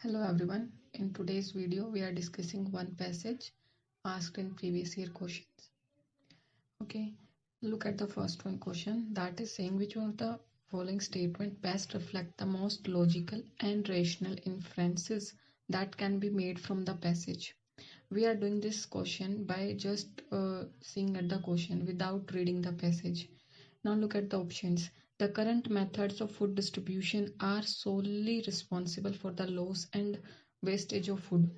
Hello everyone. In today's video, we are discussing one passage asked in previous year questions. Okay, look at the first one question that is saying which one of the following statement best reflect the most logical and rational inferences that can be made from the passage. We are doing this question by just seeing at the question without reading the passage. Now look at the options. The current methods of food distribution are solely responsible for the loss and wastage of food.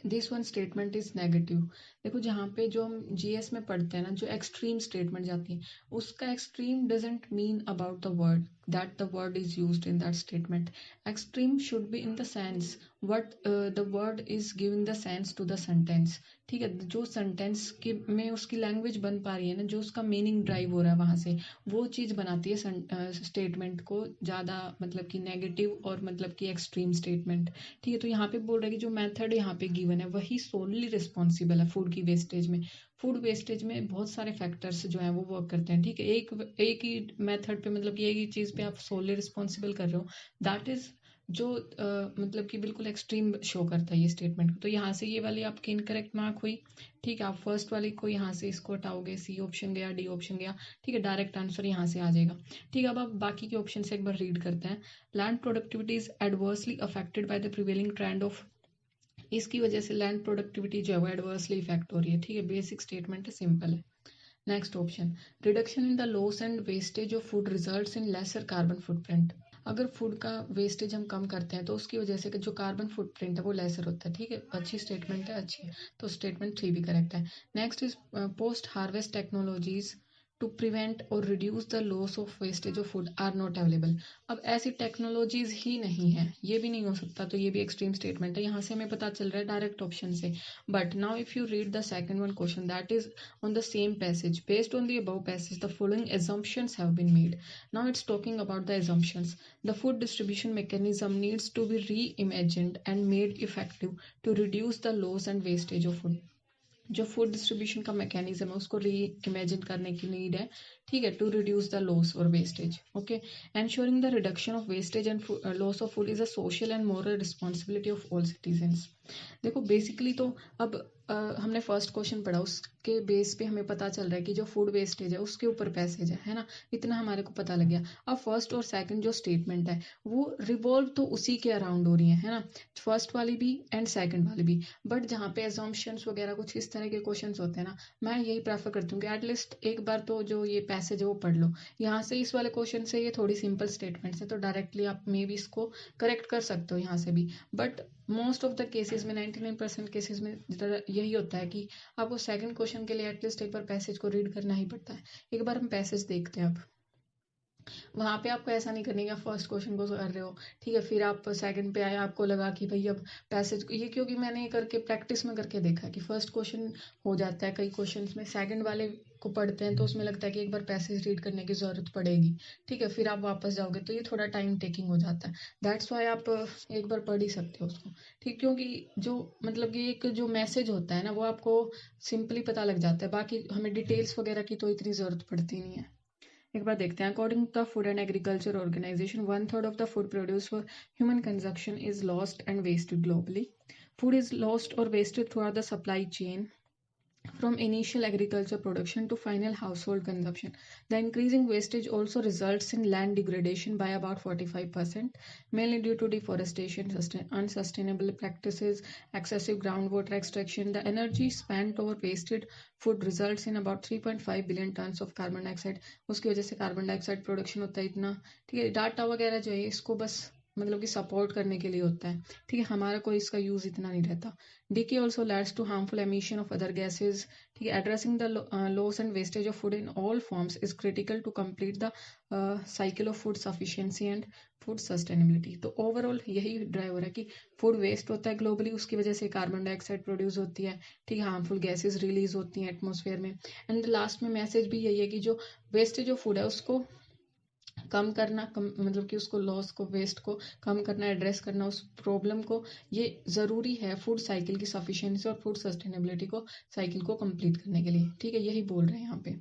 This one statement is negative. देखो जहाँ पे जो हम GS में पढ़ते हैं ना, जो एक्सट्रीम स्टेटमेंट जाती है, उसका extreme doesn't mean about the word that the word is used in that statement. Extreme should be in the sense what the word is giving the sense to the sentence. ठीक है, जो sentence के में उसकी language बन पा रही है ना, जो उसका मीनिंग ड्राइव हो रहा है वहां से, वो चीज बनाती है स्टेटमेंट को ज्यादा मतलब कि नेगेटिव और मतलब कि एक्सट्रीम स्टेटमेंट. ठीक है, तो यहाँ पे बोल रहा है कि जो मेथड यहाँ पे गिवन है वही सोलली रिस्पॉन्सिबल है फूड की वेस्टेज में. फूड वेस्टेज में बहुत सारे फैक्टर्स जो हैं वो वर्क करते हैं. ठीक है, एक ही मेथड पे मतलब कि एक ही चीज पे आप सोलली रिस्पॉन्सिबल कर रहे हो, दैट इज जो मतलब कि बिल्कुल एक्सट्रीम शो करता है ये स्टेटमेंट को. तो यहाँ से ये वाली आपकी इनकरेक्ट मार्क हुई. ठीक है, आप फर्स्ट वाली को यहाँ से इसको हटाओगे, सी ऑप्शन गया, डी ऑप्शन गया. ठीक है, डायरेक्ट आंसर यहाँ से आ जाएगा. ठीक है, अब आप बाकी के ऑप्शन से एक बार रीड करते हैं. Land productivity is adversely affected by the prevailing trend of. इसकी वजह से लैंड प्रोडक्टिविटी जो है वो एडवर्सली इफेक्ट हो रही है. ठीक है, बेसिक स्टेटमेंट है, सिंपल है. Next option, reduction in the loss and wastage of food results in laser carbon footprint. अगर फूड का वेस्टेज हम कम करते हैं तो उसकी वजह से जो कार्बन फुटप्रिंट है वो लेसर होता है. ठीक है, अच्छी स्टेटमेंट है, अच्छी है. तो स्टेटमेंट 3 भी करेक्ट है. Next is post harvest technologies to prevent और reduce the loss of wastage of food are not available. अब ऐसी टेक्नोलॉजीज ही नहीं है, ये भी नहीं हो सकता. तो ये भी एक्सट्रीम स्टेटमेंट है. यहाँ से हमें पता चल रहा है डायरेक्ट ऑप्शन से. But now if you read the second one question that is on the same passage. Based on the above passage, the following assumptions have been made. Now it's talking about the assumptions. The food distribution mechanism needs to be reimagined and made effective to reduce the loss and wastage of food. जो food distribution का mechanism है उसको री imagine करने की need है. ठीक है, टू रिड्यूस द लॉस और wastage. Okay, ensuring the reduction of wastage and loss of food is a social and moral responsibility of all citizens. देखो बेसिकली तो अब हमने फर्स्ट क्वेश्चन पढ़ा, उसके बेस पे हमें पता चल रहा है कि जो फूड वेस्टेज है उसके ऊपर पैसेज है ना, इतना हमारे को पता लग गया. अब फर्स्ट और सेकंड जो स्टेटमेंट है वो रिवॉल्व तो उसी के अराउंड हो रही है ना, फर्स्ट वाली भी एंड सेकंड वाली भी. बट जहाँ पे एजम्पशंस वगैरह कुछ इस तरह के क्वेश्चंस होते हैं ना, मैं यही प्रेफर करती हूँ कि एटलीस्ट एक बार तो जो ये पैसेज है वो पढ़ लो. यहाँ से इस वाले क्वेश्चन से ये थोड़ी सिंपल स्टेटमेंट्स है तो डायरेक्टली आप मे बी इसको करेक्ट कर सकते हो यहाँ से भी. But most of the cases में 99% केसेस में यही होता है कि आपको सेकंड क्वेश्चन के लिए एटलीस्ट एक बार पैसेज को रीड करना ही पड़ता है. एक बार हम पैसेज देखते हैं. अब वहां पे आपको ऐसा नहीं करने का फर्स्ट क्वेश्चन को कर रहे हो, ठीक है, फिर आप सेकंड पे आए, आपको लगा कि भाई अब पैसेज ये, क्योंकि मैंने ये करके प्रैक्टिस में करके देखा कि फर्स्ट क्वेश्चन हो जाता है कई क्वेश्चंस में, सेकंड वाले को पढ़ते हैं तो उसमें लगता है कि एक बार पैसेज रीड करने की जरूरत पड़ेगी. ठीक है, फिर आप वापस जाओगे तो ये थोड़ा टाइम टेकिंग हो जाता है. दैट्स वाई आप एक बार पढ़ ही सकते हो उसको. ठीक, क्योंकि जो मतलब कि एक जो मैसेज होता है ना वो आपको सिंपली पता लग जाता है, बाकी हमें डिटेल्स वगैरह की तो इतनी जरूरत पड़ती नहीं है. एक बार देखते हैं. According to the food and agriculture organisation 1/3 of the food produce for human consumption is lost and wasted globally. Food is lost और wasted throughout the supply chain from initial agriculture production to final household consumption. The increasing wastage also results in land degradation by about 45%, mainly due to deforestation, unsustainable practices, excessive groundwater extraction. The energy spent over wasted food results in about 3.5 billion tons of carbon dioxide. उसकी वजह से carbon dioxide production होता है इतना. ठीक है, data वगैरह जो है इसको बस मतलब कि सपोर्ट करने के लिए होता है. ठीक है, हमारा कोई इसका यूज इतना नहीं रहता. Decay also leads to harmful emission of other gases. ठीक है, addressing the loss and wastage of food in all forms is critical to complete the cycle of food sufficiency and food sustainability. तो overall यही driver है कि food waste होता है globally, उसकी वजह से कार्बन डाइऑक्साइड प्रोड्यूस होती है. ठीक है, हार्मफुल गैसेज रिलीज होती हैं एटमोसफेयर में. एंड लास्ट में मैसेज भी यही है कि जो वेस्टेज ऑफ फूड है उसको कम करना, मतलब कि उसको लॉस को, वेस्ट को कम करना, एड्रेस करना उस प्रॉब्लम को, ये ज़रूरी है फूड साइकिल की सफिशिएंसी और फूड सस्टेनेबिलिटी को साइकिल को कंप्लीट करने के लिए। ठीक है, यही बोल रहे हैं यहाँ पे।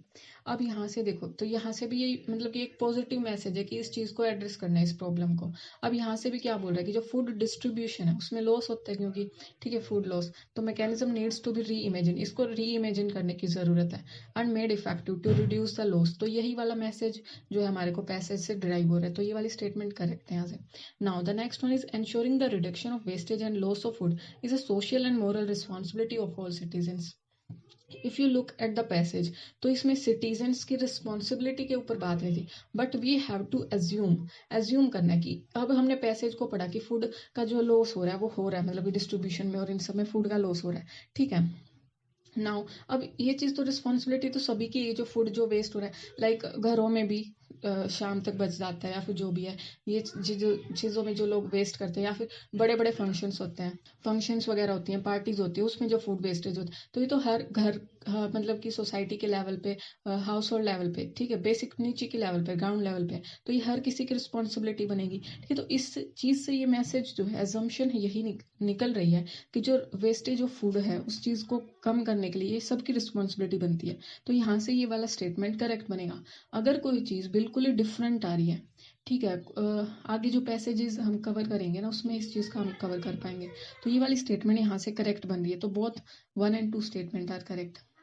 अब यहाँ से देखो, तो यहाँ से भी यही मतलब कि एक पॉजिटिव मैसेज है कि इस चीज़ को एड्रेस करना है, इस प्रॉब्लम को। अब यहाँ से भी क्या बोल रहा है कि जो फूड डिस्ट्रीब्यूशन है उसमें लॉस होता है, क्योंकि ठीक है फूड लॉस, तो mechanism needs to be reimagine, इसको री इमेजिन करने की ज़रूरत है, and made effective to reduce the loss. तो यही वाला मैसेज जो है हमारे को पैसेज से डिराइव हो रहा है, तो ये वाली स्टेटमेंट करेक्ट है यहाँ से। Now the next one is ensuring the reduction of wastage and loss of food is a social and moral responsibility of all citizens. If you look at the passage, तो इसमें citizens की responsibility के ऊपर बात नहीं थी, but we have to assume करना है कि अब हमने पैसेज को पढ़ा कि फूड का जो लॉस हो रहा है वो हो रहा है, मतलब डिस्ट्रीब्यूशन में और इन सब में फूड का लॉस हो रहा है। ठीक है, नाउ अब ये चीज़ तो रिस्पॉन्सिबिलिटी तो सभी की है, जो फूड जो वेस्ट हो रहा है, लाइक घरों में भी शाम तक बच जाता है, या फिर जो भी है, ये चीज़ों में जो लोग वेस्ट करते हैं, या फिर बड़े बड़े फंक्शंस होते हैं, फंक्शंस वगैरह होती हैं, पार्टीज होती है, उसमें जो फूड वेस्टेज होता है, तो ये तो हर घर, हाँ, मतलब कि सोसाइटी के लेवल पे, हाउस होल्ड लेवल पे, ठीक है, बेसिक नीचे के लेवल पे, ग्राउंड लेवल पे, तो ये हर किसी की रिस्पॉन्सिबिलिटी बनेगी। ठीक है, तो इस चीज़ से ये मैसेज जो है, एजम्पशन है, यही निकल रही है कि जो वेस्टेज ऑफ फूड है उस चीज़ को कम करने के लिए ये सबकी रिस्पॉन्सिबिलिटी बनती है। तो यहाँ से ये वाला स्टेटमेंट करेक्ट बनेगा। अगर कोई चीज़ बिल्कुल ही डिफरेंट आ रही है, ठीक है, आगे जो पैसेजेस हम कवर करेंगे ना उसमें इस चीज़ का हम कवर कर पाएंगे, तो ये वाली स्टेटमेंट यहाँ से करेक्ट बन रही है। तो both 1 and 2 statement are correct.